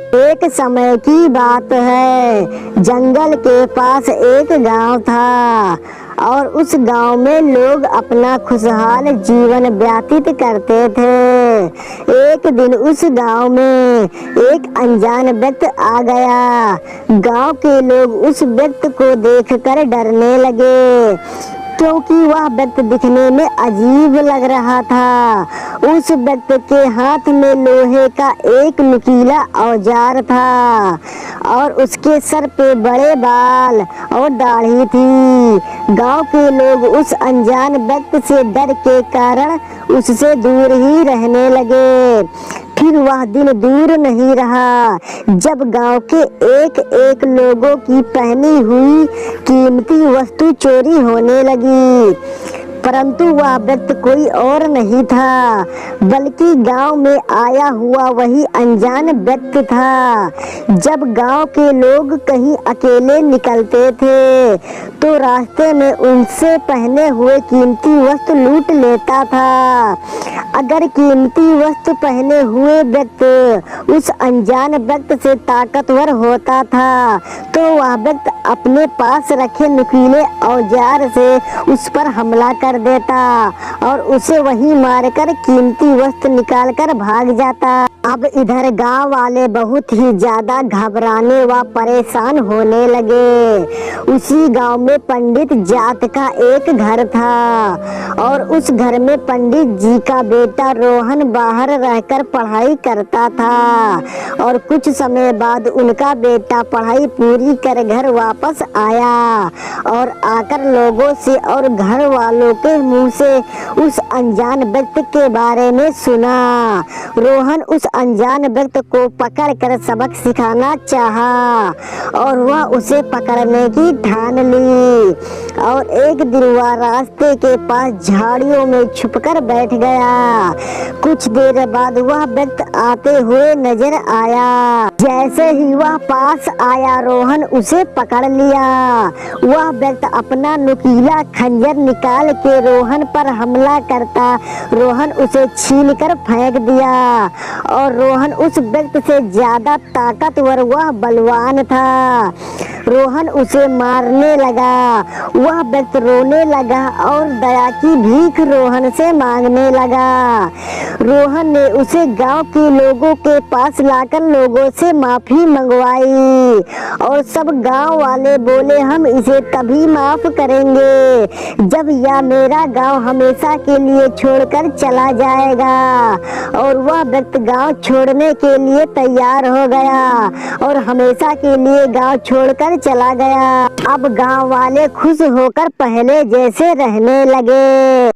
एक समय की बात है, जंगल के पास एक गांव था और उस गांव में लोग अपना खुशहाल जीवन व्यतीत करते थे। एक दिन उस गांव में एक अनजान व्यक्ति आ गया। गांव के लोग उस व्यक्ति को देखकर डरने लगे, क्योंकि वह व्यक्ति दिखने में अजीब लग रहा था। उस व्यक्ति के हाथ में लोहे का एक नुकीला औजार था और उसके सर पे बड़े बाल और दाढ़ी थी। गांव के लोग उस अनजान व्यक्ति से डर के कारण उससे दूर ही रहने लगे। फिर वह दिन दूर नहीं रहा जब गांव के एक लोगों की पहनी हुई कीमती वस्तु चोरी होने लगी। परंतु वह व्यक्ति कोई और नहीं था, बल्कि गांव में आया हुआ वही अनजान व्यक्ति था। जब गांव के लोग कहीं अकेले निकलते थे तो रास्ते में उनसे पहने हुए कीमती वस्तु लूट लेता था। अगर कीमती वस्तु पहने हुए व्यक्ति उस अनजान व्यक्ति से ताकतवर होता था तो वह व्यक्ति अपने पास रखे नुकीले औजार से उस पर हमला कर देता और उसे वहीं मारकर कीमती वस्तु निकालकर भाग जाता। अब इधर गांव वाले बहुत ही ज्यादा घबराने व परेशान होने लगे। उसी गांव में पंडित जात का एक घर था और उस घर में पंडित जी का बेटा रोहन बाहर रहकर पढ़ाई करता था और कुछ समय बाद उनका बेटा पढ़ाई पूरी कर घर वापस आया और आकर लोगों से और घर वालों के मुंह से उस अनजान व्यक्ति के बारे में सुना। रोहन उस अनजान व्यक्ति को पकड़कर सबक सिखाना चाहा और वह उसे पकड़ने की ठान ली और एक दिन वह रास्ते के पास झाड़ियों में छुपकर बैठ गया। कुछ देर बाद वह व्यक्ति आते हुए नजर आया। जैसे ही वह पास आया रोहन उसे पकड़ लिया। वह व्यक्ति अपना नुकीला खंजर निकाल के रोहन पर हमला करता रोहन उसे छीनकर फेंक दिया और रोहन उस व्यक्ति से ज्यादा ताकतवर वह बलवान था। रोहन उसे मारने लगा। वह व्यक्ति रोने लगा और दया की भीख रोहन से मांगने लगा। रोहन ने उसे गांव के लोगों के पास लाकर लोगों से माफी मंगवाई और सब गांव वाले बोले हम इसे तभी माफ करेंगे जब यह मेरा गांव हमेशा के लिए छोड़कर चला जाएगा। और वह व्यक्ति गांव छोड़ने के लिए तैयार हो गया और हमेशा के लिए गांव छोड़कर चला गया। अब गांव वाले खुश होकर पहले जैसे रहने लगे।